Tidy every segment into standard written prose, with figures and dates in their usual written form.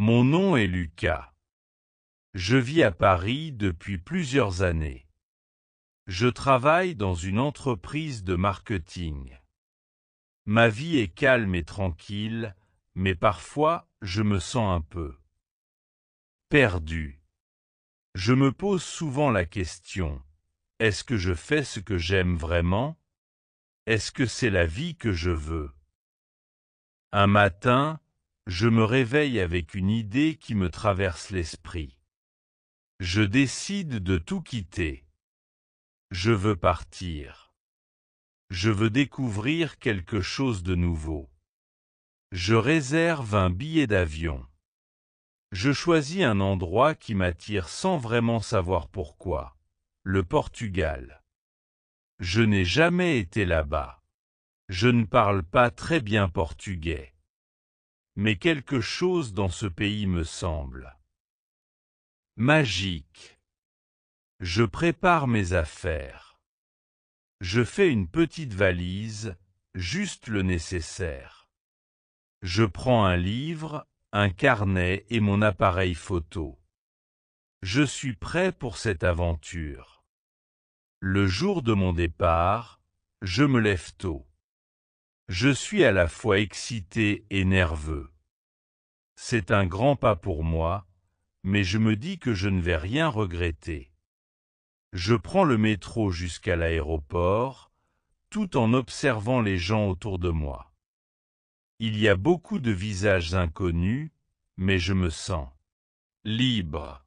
Mon nom est Lucas. Je vis à Paris depuis plusieurs années. Je travaille dans une entreprise de marketing. Ma vie est calme et tranquille, mais parfois je me sens un peu perdu. Je me pose souvent la question, est-ce que je fais ce que j'aime vraiment? Est-ce que c'est la vie que je veux? Un matin, je me réveille avec une idée qui me traverse l'esprit. Je décide de tout quitter. Je veux partir. Je veux découvrir quelque chose de nouveau. Je réserve un billet d'avion. Je choisis un endroit qui m'attire sans vraiment savoir pourquoi. Le Portugal. Je n'ai jamais été là-bas. Je ne parle pas très bien portugais. Mais quelque chose dans ce pays me semble magique. Je prépare mes affaires. Je fais une petite valise, juste le nécessaire. Je prends un livre, un carnet et mon appareil photo. Je suis prêt pour cette aventure. Le jour de mon départ, je me lève tôt. Je suis à la fois excité et nerveux. C'est un grand pas pour moi, mais je me dis que je ne vais rien regretter. Je prends le métro jusqu'à l'aéroport, tout en observant les gens autour de moi. Il y a beaucoup de visages inconnus, mais je me sens libre.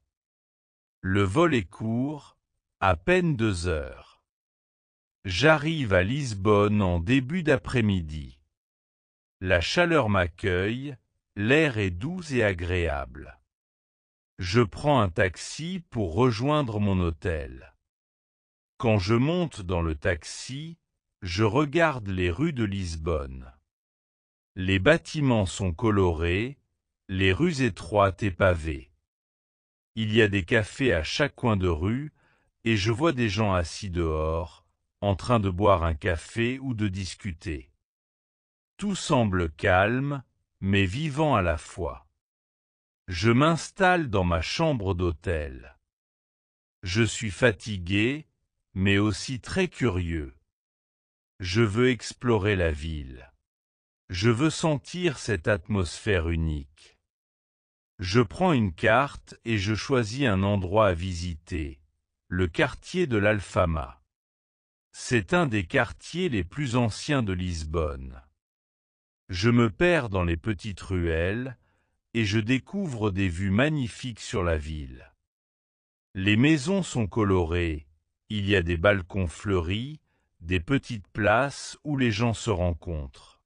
Le vol est court, à peine 2 heures. J'arrive à Lisbonne en début d'après-midi. La chaleur m'accueille, l'air est doux et agréable. Je prends un taxi pour rejoindre mon hôtel. Quand je monte dans le taxi, je regarde les rues de Lisbonne. Les bâtiments sont colorés, les rues étroites et pavées. Il y a des cafés à chaque coin de rue, et je vois des gens assis dehors, en train de boire un café ou de discuter. Tout semble calme, mais vivant à la fois. Je m'installe dans ma chambre d'hôtel. Je suis fatigué, mais aussi très curieux. Je veux explorer la ville. Je veux sentir cette atmosphère unique. Je prends une carte et je choisis un endroit à visiter, le quartier de l'Alfama. C'est un des quartiers les plus anciens de Lisbonne. Je me perds dans les petites ruelles et je découvre des vues magnifiques sur la ville. Les maisons sont colorées, il y a des balcons fleuris, des petites places où les gens se rencontrent.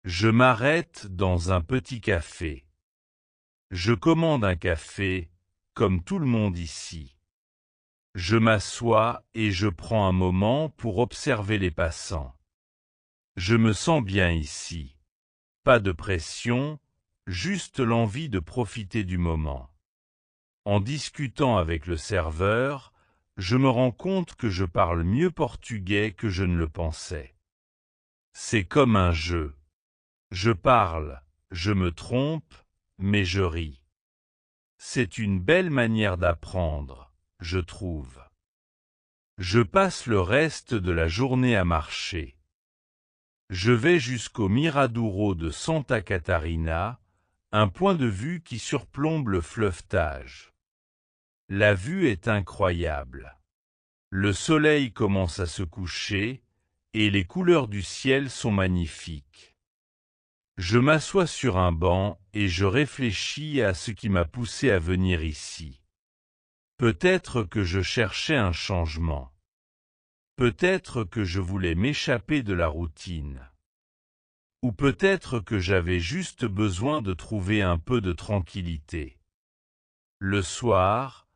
Je m'arrête dans un petit café. Je commande un café, comme tout le monde ici. Je m'assois et je prends un moment pour observer les passants. Je me sens bien ici. Pas de pression, juste l'envie de profiter du moment. En discutant avec le serveur, je me rends compte que je parle mieux portugais que je ne le pensais. C'est comme un jeu. Je parle, je me trompe, mais je ris. C'est une belle manière d'apprendre, je trouve. Je passe le reste de la journée à marcher. Je vais jusqu'au Miradouro de Santa Catarina, un point de vue qui surplombe le fleuve Tage. La vue est incroyable. Le soleil commence à se coucher et les couleurs du ciel sont magnifiques. Je m'assois sur un banc et je réfléchis à ce qui m'a poussé à venir ici. Peut-être que je cherchais un changement. Peut-être que je voulais m'échapper de la routine. Ou peut-être que j'avais juste besoin de trouver un peu de tranquillité. Le soir,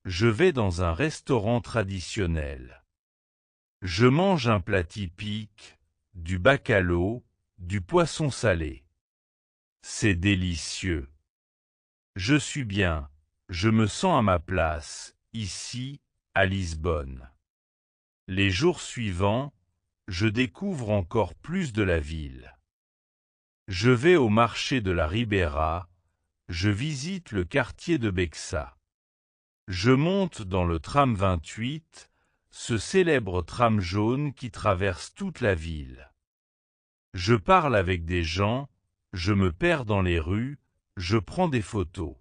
je vais dans un restaurant traditionnel. Je mange un plat typique, du bacalhau, du poisson salé. C'est délicieux. Je suis bien, je me sens à ma place, ici, à Lisbonne. Les jours suivants, je découvre encore plus de la ville. Je vais au marché de la Ribeira, je visite le quartier de Bexa. Je monte dans le tram 28, ce célèbre tram jaune qui traverse toute la ville. Je parle avec des gens, je me perds dans les rues, je prends des photos.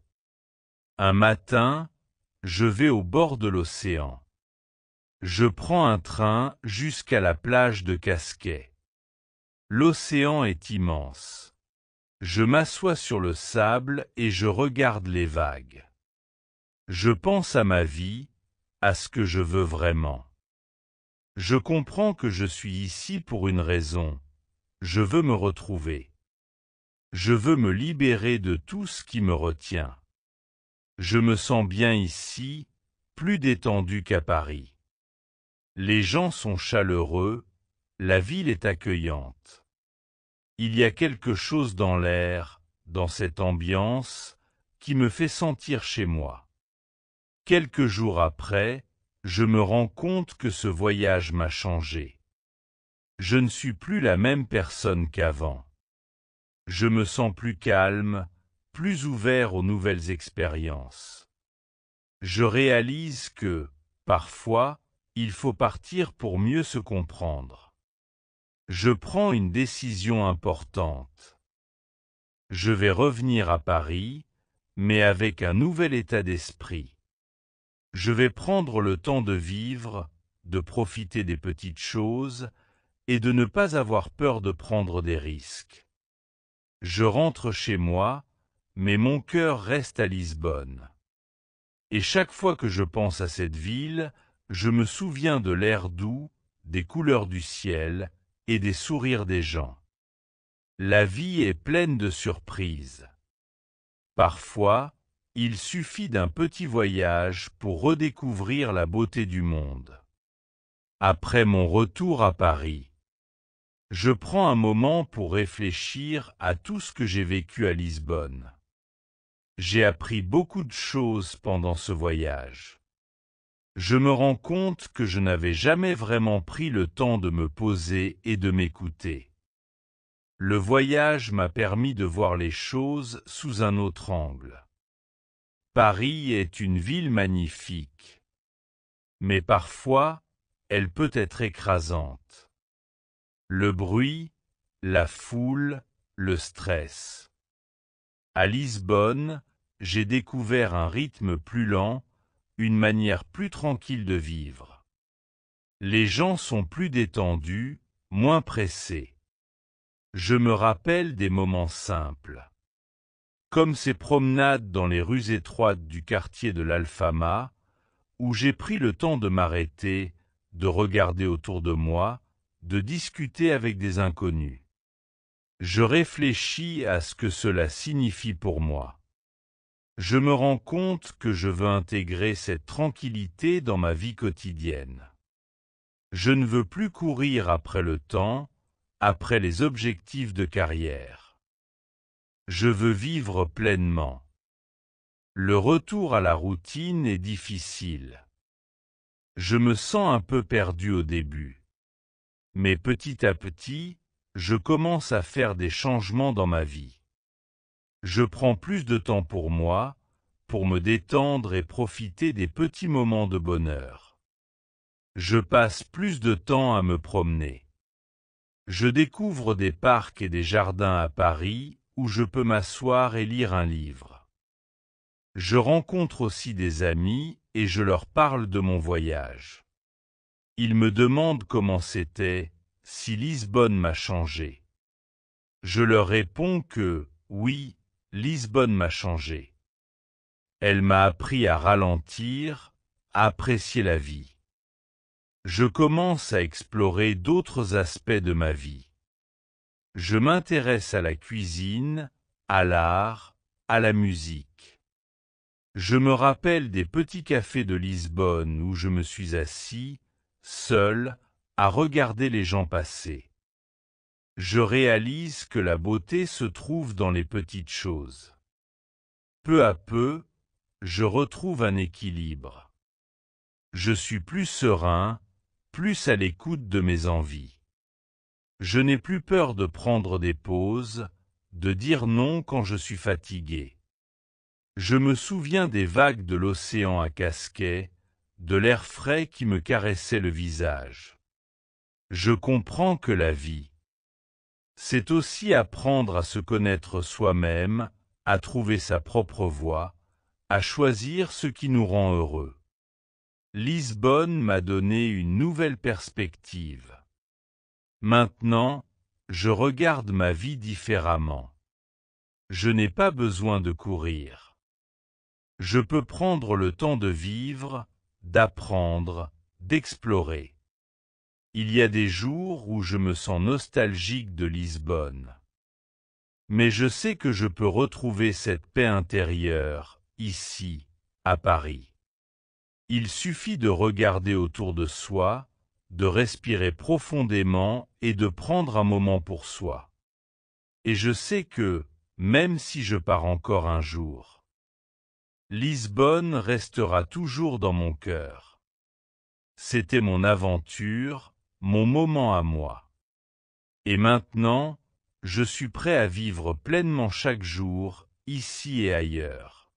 Un matin, je vais au bord de l'océan. Je prends un train jusqu'à la plage de Casquet. L'océan est immense. Je m'assois sur le sable et je regarde les vagues. Je pense à ma vie, à ce que je veux vraiment. Je comprends que je suis ici pour une raison. Je veux me retrouver. Je veux me libérer de tout ce qui me retient. Je me sens bien ici, plus détendu qu'à Paris. Les gens sont chaleureux, la ville est accueillante. Il y a quelque chose dans l'air, dans cette ambiance, qui me fait sentir chez moi. Quelques jours après, je me rends compte que ce voyage m'a changé. Je ne suis plus la même personne qu'avant. Je me sens plus calme, plus ouvert aux nouvelles expériences. Je réalise que, parfois, il faut partir pour mieux se comprendre. Je prends une décision importante. Je vais revenir à Paris, mais avec un nouvel état d'esprit. Je vais prendre le temps de vivre, de profiter des petites choses et de ne pas avoir peur de prendre des risques. Je rentre chez moi, mais mon cœur reste à Lisbonne. Et chaque fois que je pense à cette ville, je me souviens de l'air doux, des couleurs du ciel et des sourires des gens. La vie est pleine de surprises. Parfois, il suffit d'un petit voyage pour redécouvrir la beauté du monde. Après mon retour à Paris, je prends un moment pour réfléchir à tout ce que j'ai vécu à Lisbonne. J'ai appris beaucoup de choses pendant ce voyage. Je me rends compte que je n'avais jamais vraiment pris le temps de me poser et de m'écouter. Le voyage m'a permis de voir les choses sous un autre angle. Paris est une ville magnifique, mais parfois, elle peut être écrasante. Le bruit, la foule, le stress. À Lisbonne, j'ai découvert un rythme plus lent, une manière plus tranquille de vivre. Les gens sont plus détendus, moins pressés. Je me rappelle des moments simples. Comme ces promenades dans les rues étroites du quartier de l'Alfama, où j'ai pris le temps de m'arrêter, de regarder autour de moi, de discuter avec des inconnus. Je réfléchis à ce que cela signifie pour moi. Je me rends compte que je veux intégrer cette tranquillité dans ma vie quotidienne. Je ne veux plus courir après le temps, après les objectifs de carrière. Je veux vivre pleinement. Le retour à la routine est difficile. Je me sens un peu perdu au début. Mais petit à petit, je commence à faire des changements dans ma vie. Je prends plus de temps pour moi, pour me détendre et profiter des petits moments de bonheur. Je passe plus de temps à me promener. Je découvre des parcs et des jardins à Paris où je peux m'asseoir et lire un livre. Je rencontre aussi des amis et je leur parle de mon voyage. Ils me demandent comment c'était, si Lisbonne m'a changé. Je leur réponds que, oui, Lisbonne m'a changé. Elle m'a appris à ralentir, à apprécier la vie. Je commence à explorer d'autres aspects de ma vie. Je m'intéresse à la cuisine, à l'art, à la musique. Je me rappelle des petits cafés de Lisbonne où je me suis assis, seul, à regarder les gens passer. Je réalise que la beauté se trouve dans les petites choses. Peu à peu, je retrouve un équilibre. Je suis plus serein, plus à l'écoute de mes envies. Je n'ai plus peur de prendre des pauses, de dire non quand je suis fatigué. Je me souviens des vagues de l'océan à casquet, de l'air frais qui me caressait le visage. Je comprends que la vie, c'est aussi apprendre à se connaître soi-même, à trouver sa propre voie, à choisir ce qui nous rend heureux. Lisbonne m'a donné une nouvelle perspective. Maintenant, je regarde ma vie différemment. Je n'ai pas besoin de courir. Je peux prendre le temps de vivre, d'apprendre, d'explorer. Il y a des jours où je me sens nostalgique de Lisbonne. Mais je sais que je peux retrouver cette paix intérieure, ici, à Paris. Il suffit de regarder autour de soi, de respirer profondément et de prendre un moment pour soi. Et je sais que, même si je pars encore un jour, Lisbonne restera toujours dans mon cœur. C'était mon aventure, mon moment à moi. Et maintenant, je suis prêt à vivre pleinement chaque jour, ici et ailleurs.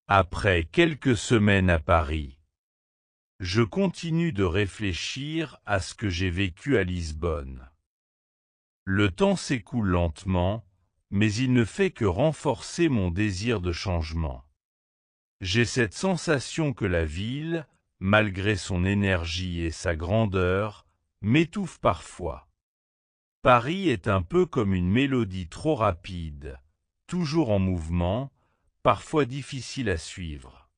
Après quelques semaines à Paris, je continue de réfléchir à ce que j'ai vécu à Lisbonne. Le temps s'écoule lentement, mais il ne fait que renforcer mon désir de changement. J'ai cette sensation que la ville, malgré son énergie et sa grandeur, m'étouffe parfois. Paris est un peu comme une mélodie trop rapide, toujours en mouvement, parfois difficile à suivre.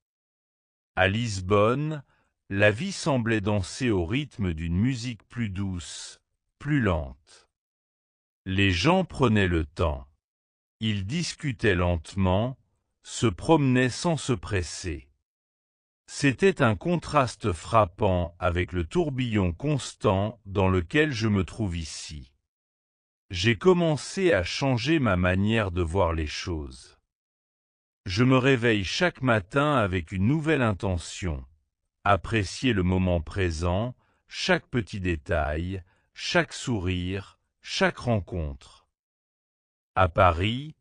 À Lisbonne, la vie semblait danser au rythme d'une musique plus douce, plus lente. Les gens prenaient le temps. Ils discutaient lentement, se promenaient sans se presser. C'était un contraste frappant avec le tourbillon constant dans lequel je me trouve ici. J'ai commencé à changer ma manière de voir les choses. Je me réveille chaque matin avec une nouvelle intention, apprécier le moment présent, chaque petit détail, chaque sourire, chaque rencontre. À Paris,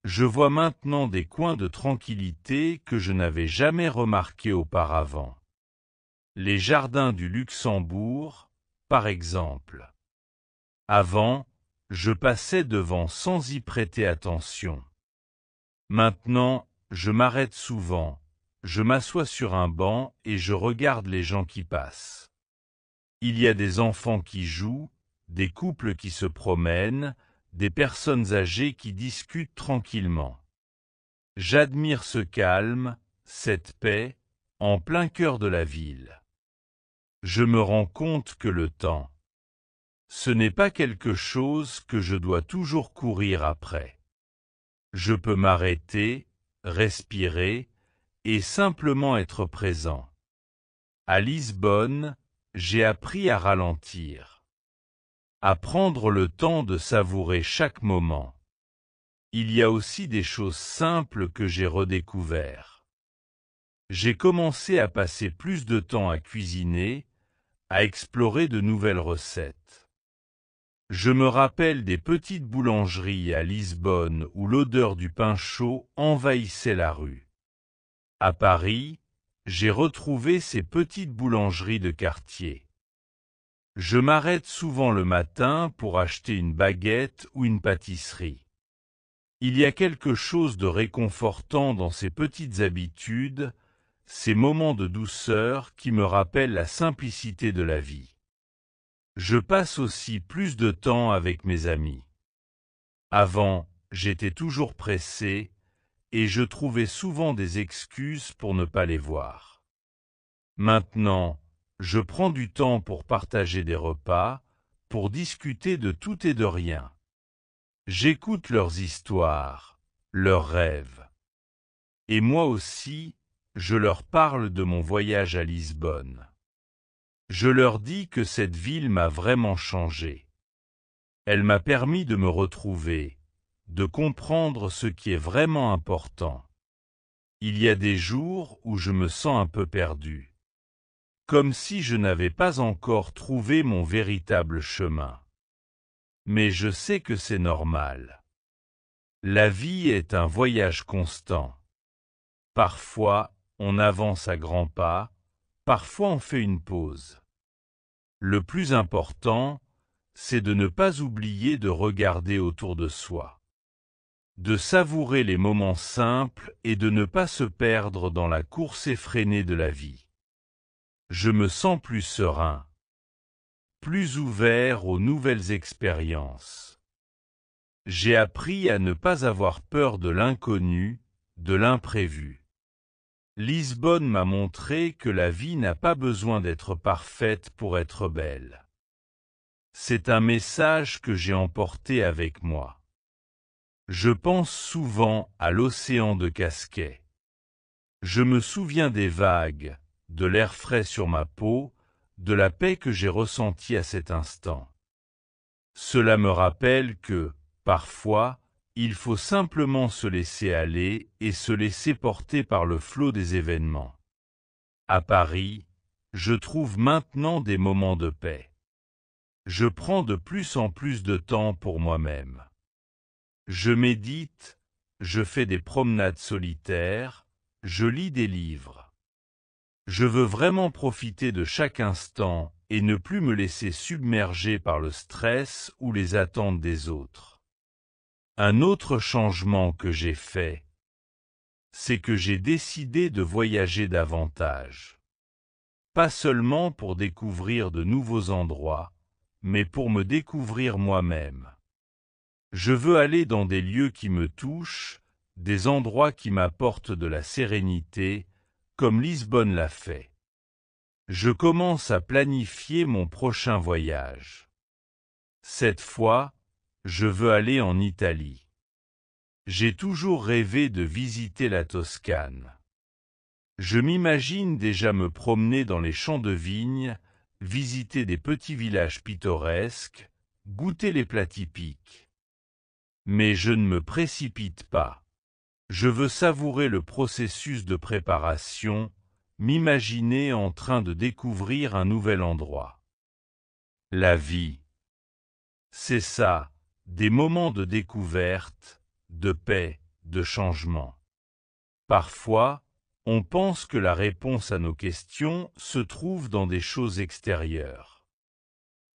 je vois maintenant des coins de tranquillité que je n'avais jamais remarqués auparavant. Les jardins du Luxembourg, par exemple. Avant, je passais devant sans y prêter attention. Maintenant, je m'arrête souvent, je m'assois sur un banc et je regarde les gens qui passent. Il y a des enfants qui jouent, des couples qui se promènent, des personnes âgées qui discutent tranquillement. J'admire ce calme, cette paix, en plein cœur de la ville. Je me rends compte que le temps, ce n'est pas quelque chose que je dois toujours courir après. Je peux m'arrêter, respirer, et simplement être présent. À Lisbonne, j'ai appris à ralentir, à prendre le temps de savourer chaque moment. Il y a aussi des choses simples que j'ai redécouvertes. J'ai commencé à passer plus de temps à cuisiner, à explorer de nouvelles recettes. Je me rappelle des petites boulangeries à Lisbonne où l'odeur du pain chaud envahissait la rue. À Paris, j'ai retrouvé ces petites boulangeries de quartier. Je m'arrête souvent le matin pour acheter une baguette ou une pâtisserie. Il y a quelque chose de réconfortant dans ces petites habitudes, ces moments de douceur qui me rappellent la simplicité de la vie. Je passe aussi plus de temps avec mes amis. Avant, j'étais toujours pressé et je trouvais souvent des excuses pour ne pas les voir. Maintenant, je prends du temps pour partager des repas, pour discuter de tout et de rien. J'écoute leurs histoires, leurs rêves. Et moi aussi, je leur parle de mon voyage à Lisbonne. Je leur dis que cette ville m'a vraiment changé. Elle m'a permis de me retrouver, de comprendre ce qui est vraiment important. Il y a des jours où je me sens un peu perdu, comme si je n'avais pas encore trouvé mon véritable chemin. Mais je sais que c'est normal. La vie est un voyage constant. Parfois, on avance à grands pas, parfois on fait une pause. Le plus important, c'est de ne pas oublier de regarder autour de soi, de savourer les moments simples et de ne pas se perdre dans la course effrénée de la vie. Je me sens plus serein, plus ouvert aux nouvelles expériences. J'ai appris à ne pas avoir peur de l'inconnu, de l'imprévu. Lisbonne m'a montré que la vie n'a pas besoin d'être parfaite pour être belle. C'est un message que j'ai emporté avec moi. Je pense souvent à l'océan de Casquet. Je me souviens des vagues, de l'air frais sur ma peau, de la paix que j'ai ressentie à cet instant. Cela me rappelle que, parfois, il faut simplement se laisser aller et se laisser porter par le flot des événements. À Paris, je trouve maintenant des moments de paix. Je prends de plus en plus de temps pour moi-même. Je médite, je fais des promenades solitaires, je lis des livres. Je veux vraiment profiter de chaque instant et ne plus me laisser submerger par le stress ou les attentes des autres. Un autre changement que j'ai fait, c'est que j'ai décidé de voyager davantage. Pas seulement pour découvrir de nouveaux endroits, mais pour me découvrir moi-même. Je veux aller dans des lieux qui me touchent, des endroits qui m'apportent de la sérénité, comme Lisbonne l'a fait. Je commence à planifier mon prochain voyage. Cette fois, je veux aller en Italie. J'ai toujours rêvé de visiter la Toscane. Je m'imagine déjà me promener dans les champs de vignes, visiter des petits villages pittoresques, goûter les plats typiques. Mais je ne me précipite pas. Je veux savourer le processus de préparation, m'imaginer en train de découvrir un nouvel endroit. La vie, c'est ça, des moments de découverte, de paix, de changement. Parfois, on pense que la réponse à nos questions se trouve dans des choses extérieures.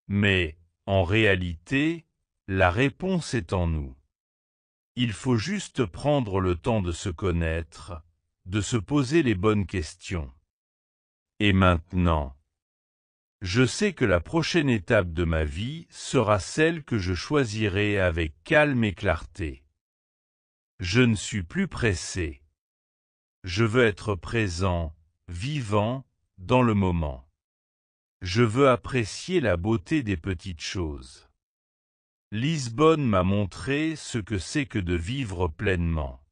Mais, en réalité, la réponse est en nous. Il faut juste prendre le temps de se connaître, de se poser les bonnes questions. Et maintenant, je sais que la prochaine étape de ma vie sera celle que je choisirai avec calme et clarté. Je ne suis plus pressé. Je veux être présent, vivant, dans le moment. Je veux apprécier la beauté des petites choses. Lisbonne m'a montré ce que c'est que de vivre pleinement.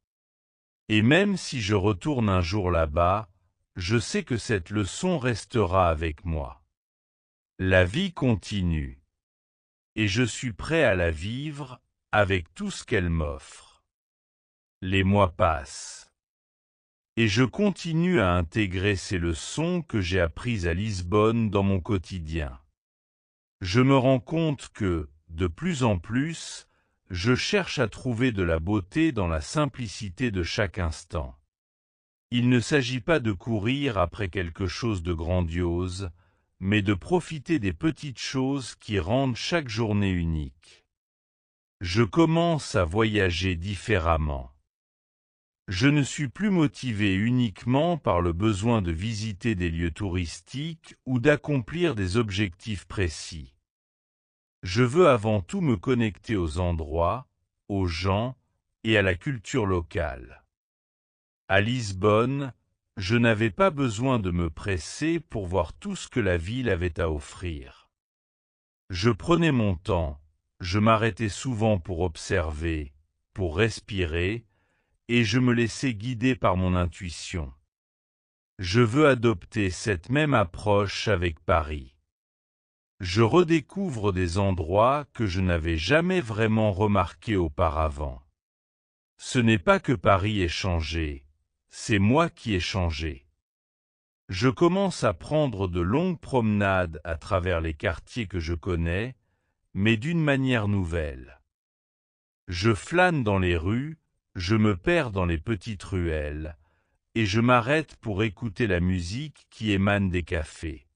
Et même si je retourne un jour là-bas, je sais que cette leçon restera avec moi. La vie continue. Et je suis prêt à la vivre avec tout ce qu'elle m'offre. Les mois passent. Et je continue à intégrer ces leçons que j'ai apprises à Lisbonne dans mon quotidien. Je me rends compte que, de plus en plus, je cherche à trouver de la beauté dans la simplicité de chaque instant. Il ne s'agit pas de courir après quelque chose de grandiose, mais de profiter des petites choses qui rendent chaque journée unique. Je commence à voyager différemment. Je ne suis plus motivé uniquement par le besoin de visiter des lieux touristiques ou d'accomplir des objectifs précis. Je veux avant tout me connecter aux endroits, aux gens et à la culture locale. À Lisbonne, je n'avais pas besoin de me presser pour voir tout ce que la ville avait à offrir. Je prenais mon temps, je m'arrêtais souvent pour observer, pour respirer, et je me laissais guider par mon intuition. Je veux adopter cette même approche avec Paris. Je redécouvre des endroits que je n'avais jamais vraiment remarqués auparavant. Ce n'est pas que Paris ait changé, c'est moi qui ai changé. Je commence à prendre de longues promenades à travers les quartiers que je connais, mais d'une manière nouvelle. Je flâne dans les rues, je me perds dans les petites ruelles, et je m'arrête pour écouter la musique qui émane des cafés.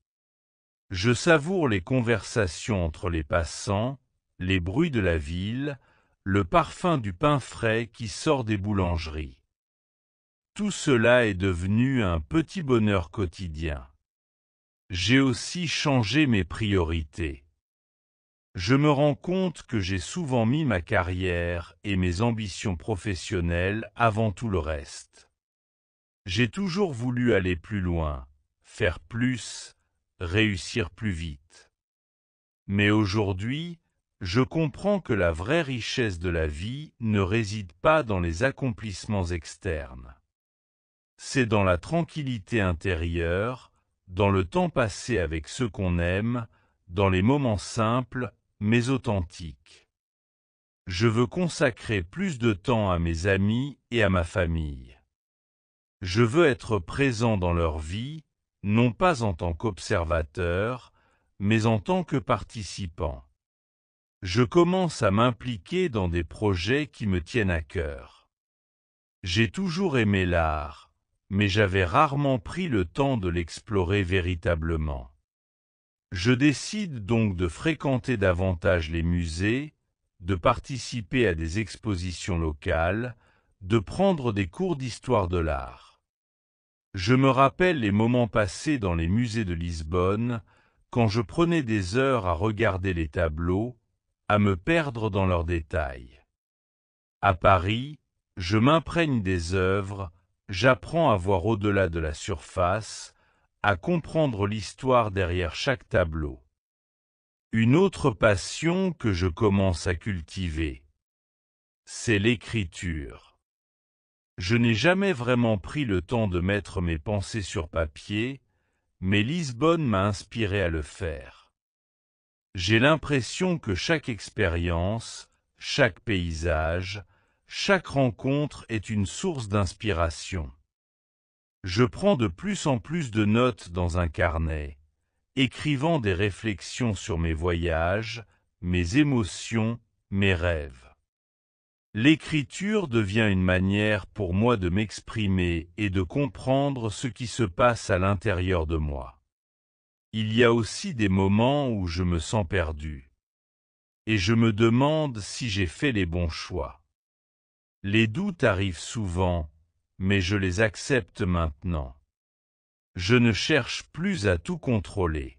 Je savoure les conversations entre les passants, les bruits de la ville, le parfum du pain frais qui sort des boulangeries. Tout cela est devenu un petit bonheur quotidien. J'ai aussi changé mes priorités. Je me rends compte que j'ai souvent mis ma carrière et mes ambitions professionnelles avant tout le reste. J'ai toujours voulu aller plus loin, faire plus, réussir plus vite. Mais aujourd'hui, je comprends que la vraie richesse de la vie ne réside pas dans les accomplissements externes. C'est dans la tranquillité intérieure, dans le temps passé avec ceux qu'on aime, dans les moments simples mais authentiques. Je veux consacrer plus de temps à mes amis et à ma famille. Je veux être présent dans leur vie, non pas en tant qu'observateur, mais en tant que participant. Je commence à m'impliquer dans des projets qui me tiennent à cœur. J'ai toujours aimé l'art, mais j'avais rarement pris le temps de l'explorer véritablement. Je décide donc de fréquenter davantage les musées, de participer à des expositions locales, de prendre des cours d'histoire de l'art. Je me rappelle les moments passés dans les musées de Lisbonne, quand je prenais des heures à regarder les tableaux, à me perdre dans leurs détails. À Paris, je m'imprègne des œuvres, j'apprends à voir au-delà de la surface, à comprendre l'histoire derrière chaque tableau. Une autre passion que je commence à cultiver, c'est l'écriture. Je n'ai jamais vraiment pris le temps de mettre mes pensées sur papier, mais Lisbonne m'a inspiré à le faire. J'ai l'impression que chaque expérience, chaque paysage, chaque rencontre est une source d'inspiration. Je prends de plus en plus de notes dans un carnet, écrivant des réflexions sur mes voyages, mes émotions, mes rêves. L'écriture devient une manière pour moi de m'exprimer et de comprendre ce qui se passe à l'intérieur de moi. Il y a aussi des moments où je me sens perdu, et je me demande si j'ai fait les bons choix. Les doutes arrivent souvent, mais je les accepte maintenant. Je ne cherche plus à tout contrôler.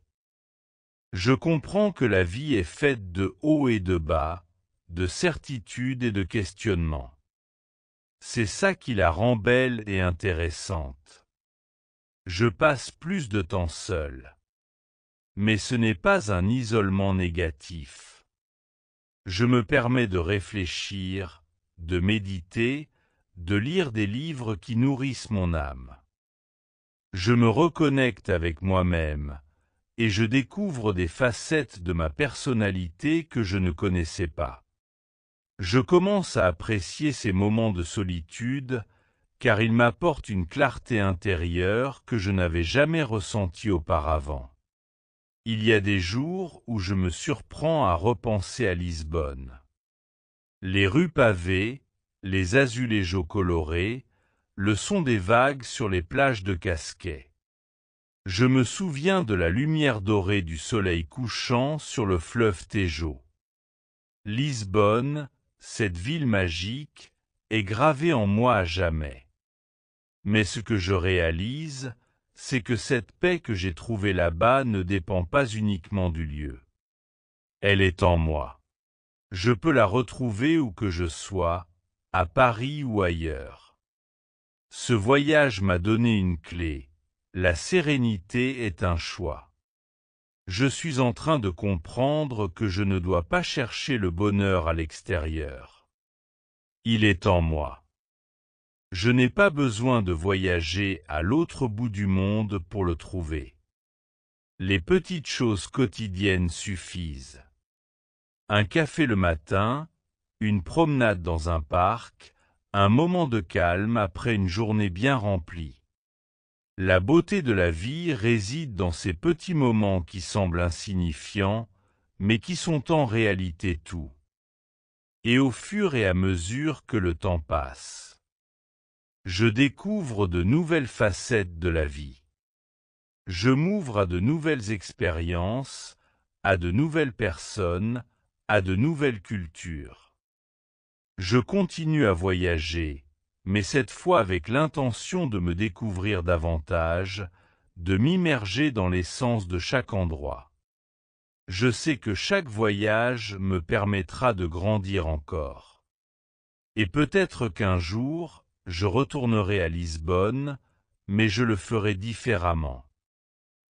Je comprends que la vie est faite de hauts et de bas, de certitudes et de questionnements. C'est ça qui la rend belle et intéressante. Je passe plus de temps seul. Mais ce n'est pas un isolement négatif. Je me permets de réfléchir, de méditer, de lire des livres qui nourrissent mon âme. Je me reconnecte avec moi-même, et je découvre des facettes de ma personnalité que je ne connaissais pas. Je commence à apprécier ces moments de solitude, car ils m'apportent une clarté intérieure que je n'avais jamais ressentie auparavant. Il y a des jours où je me surprends à repenser à Lisbonne. Les rues pavées, les azuléjos colorés, le son des vagues sur les plages de Casquet. Je me souviens de la lumière dorée du soleil couchant sur le fleuve Tejo. Lisbonne, cette ville magique, est gravée en moi à jamais. Mais ce que je réalise, c'est que cette paix que j'ai trouvée là-bas ne dépend pas uniquement du lieu. Elle est en moi. Je peux la retrouver où que je sois, à Paris ou ailleurs. Ce voyage m'a donné une clé. La sérénité est un choix. Je suis en train de comprendre que je ne dois pas chercher le bonheur à l'extérieur. Il est en moi. Je n'ai pas besoin de voyager à l'autre bout du monde pour le trouver. Les petites choses quotidiennes suffisent. Un café le matin, une promenade dans un parc, un moment de calme après une journée bien remplie. La beauté de la vie réside dans ces petits moments qui semblent insignifiants, mais qui sont en réalité tout. Et au fur et à mesure que le temps passe, Je découvre de nouvelles facettes de la vie. Je m'ouvre à de nouvelles expériences, à de nouvelles personnes, à de nouvelles cultures. Je continue à voyager, mais cette fois avec l'intention de me découvrir davantage, de m'immerger dans l'essence de chaque endroit. Je sais que chaque voyage me permettra de grandir encore. Et peut-être qu'un jour, je retournerai à Lisbonne, mais je le ferai différemment.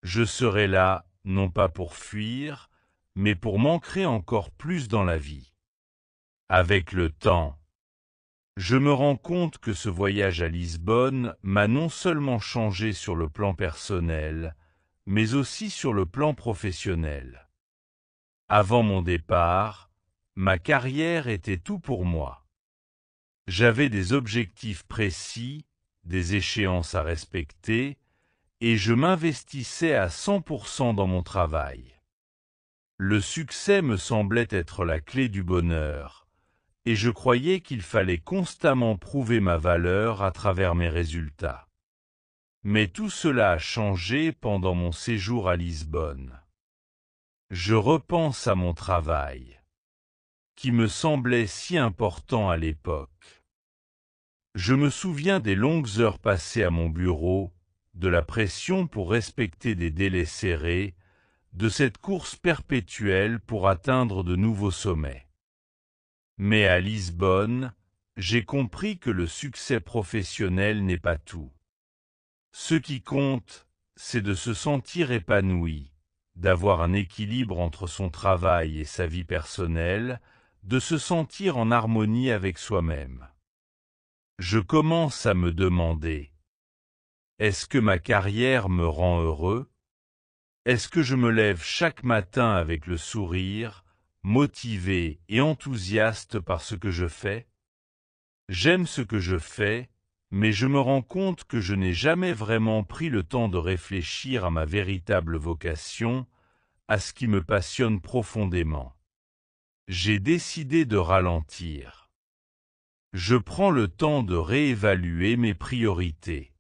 Je serai là, non pas pour fuir, mais pour m'ancrer encore plus dans la vie. Avec le temps, je me rends compte que ce voyage à Lisbonne m'a non seulement changé sur le plan personnel, mais aussi sur le plan professionnel. Avant mon départ, ma carrière était tout pour moi. J'avais des objectifs précis, des échéances à respecter, et je m'investissais à 100% dans mon travail. Le succès me semblait être la clé du bonheur, et je croyais qu'il fallait constamment prouver ma valeur à travers mes résultats. Mais tout cela a changé pendant mon séjour à Lisbonne. Je repense à mon travail, qui me semblait si important à l'époque. Je me souviens des longues heures passées à mon bureau, de la pression pour respecter des délais serrés, de cette course perpétuelle pour atteindre de nouveaux sommets. Mais à Lisbonne, j'ai compris que le succès professionnel n'est pas tout. Ce qui compte, c'est de se sentir épanoui, d'avoir un équilibre entre son travail et sa vie personnelle, de se sentir en harmonie avec soi-même. Je commence à me demander, est-ce que ma carrière me rend heureux? Est-ce que je me lève chaque matin avec le sourire, motivé et enthousiaste par ce que je fais? J'aime ce que je fais, mais je me rends compte que je n'ai jamais vraiment pris le temps de réfléchir à ma véritable vocation, à ce qui me passionne profondément. J'ai décidé de ralentir. Je prends le temps de réévaluer mes priorités.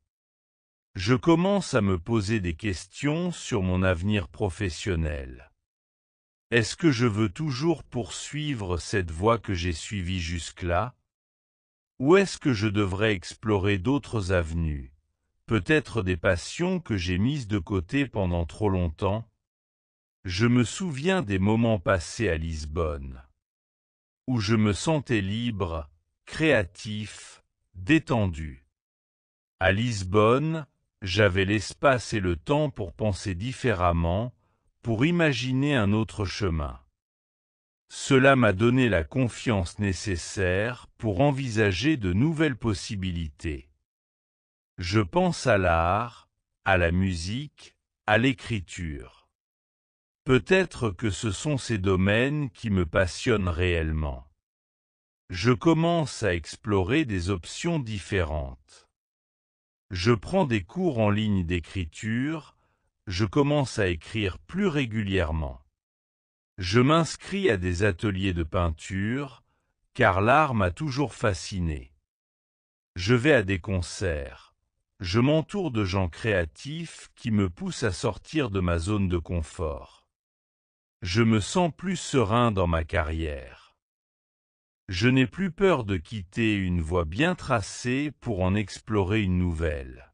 Je commence à me poser des questions sur mon avenir professionnel. Est-ce que je veux toujours poursuivre cette voie que j'ai suivie jusque-là? Ou est-ce que je devrais explorer d'autres avenues, peut-être des passions que j'ai mises de côté pendant trop longtemps? Je me souviens des moments passés à Lisbonne, où je me sentais libre, créatif, détendu. À Lisbonne, j'avais l'espace et le temps pour penser différemment, pour imaginer un autre chemin. Cela m'a donné la confiance nécessaire pour envisager de nouvelles possibilités. Je pense à l'art, à la musique, à l'écriture. Peut-être que ce sont ces domaines qui me passionnent réellement. Je commence à explorer des options différentes. Je prends des cours en ligne d'écriture, je commence à écrire plus régulièrement. Je m'inscris à des ateliers de peinture, car l'art m'a toujours fasciné. Je vais à des concerts. Je m'entoure de gens créatifs qui me poussent à sortir de ma zone de confort. Je me sens plus serein dans ma carrière. Je n'ai plus peur de quitter une voie bien tracée pour en explorer une nouvelle.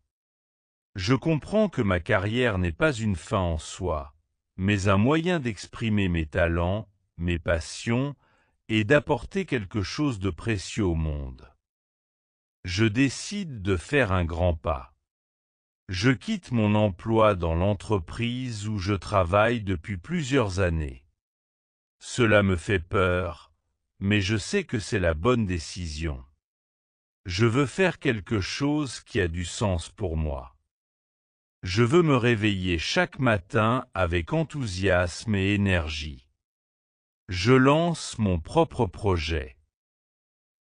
Je comprends que ma carrière n'est pas une fin en soi, mais un moyen d'exprimer mes talents, mes passions, et d'apporter quelque chose de précieux au monde. Je décide de faire un grand pas. Je quitte mon emploi dans l'entreprise où je travaille depuis plusieurs années. Cela me fait peur, mais je sais que c'est la bonne décision. Je veux faire quelque chose qui a du sens pour moi. Je veux me réveiller chaque matin avec enthousiasme et énergie. Je lance mon propre projet.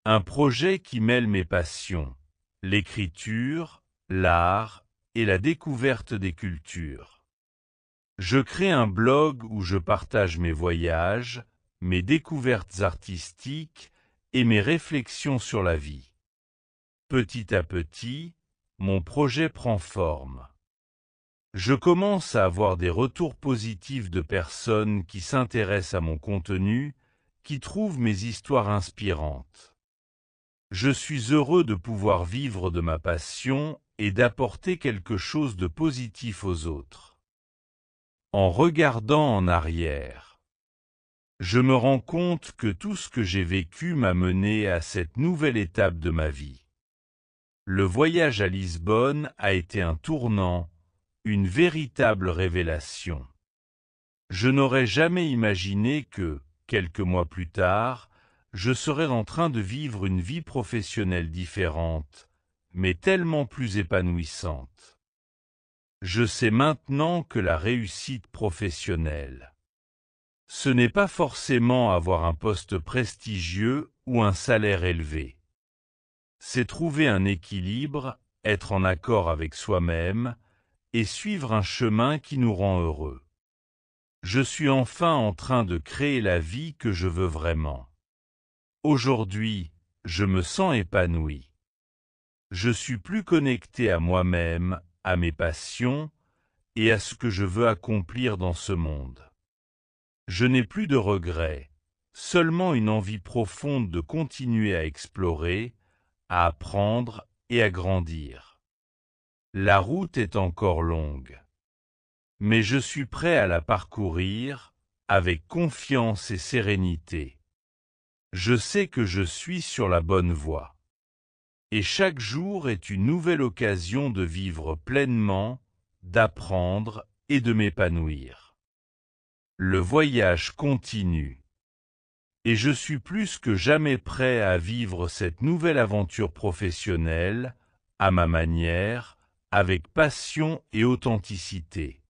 Un projet qui mêle mes passions, l'écriture, l'art et la découverte des cultures. Je crée un blog où je partage mes voyages, mes découvertes artistiques et mes réflexions sur la vie. petit à petit, mon projet prend forme. Je commence à avoir des retours positifs de personnes qui s'intéressent à mon contenu, qui trouvent mes histoires inspirantes. Je suis heureux de pouvoir vivre de ma passion et d'apporter quelque chose de positif aux autres. En regardant en arrière, je me rends compte que tout ce que j'ai vécu m'a mené à cette nouvelle étape de ma vie. Le voyage à Lisbonne a été un tournant, une véritable révélation. Je n'aurais jamais imaginé que, quelques mois plus tard, je serais en train de vivre une vie professionnelle différente, mais tellement plus épanouissante. Je sais maintenant que la réussite professionnelle, ce n'est pas forcément avoir un poste prestigieux ou un salaire élevé. C'est trouver un équilibre, être en accord avec soi-même et suivre un chemin qui nous rend heureux. Je suis enfin en train de créer la vie que je veux vraiment. Aujourd'hui, je me sens épanoui. Je suis plus connecté à moi-même, à mes passions et à ce que je veux accomplir dans ce monde. Je n'ai plus de regrets, seulement une envie profonde de continuer à explorer, à apprendre et à grandir. La route est encore longue, mais je suis prêt à la parcourir avec confiance et sérénité. Je sais que je suis sur la bonne voie. Et chaque jour est une nouvelle occasion de vivre pleinement, d'apprendre et de m'épanouir. Le voyage continue. Et je suis plus que jamais prêt à vivre cette nouvelle aventure professionnelle, à ma manière, avec passion et authenticité.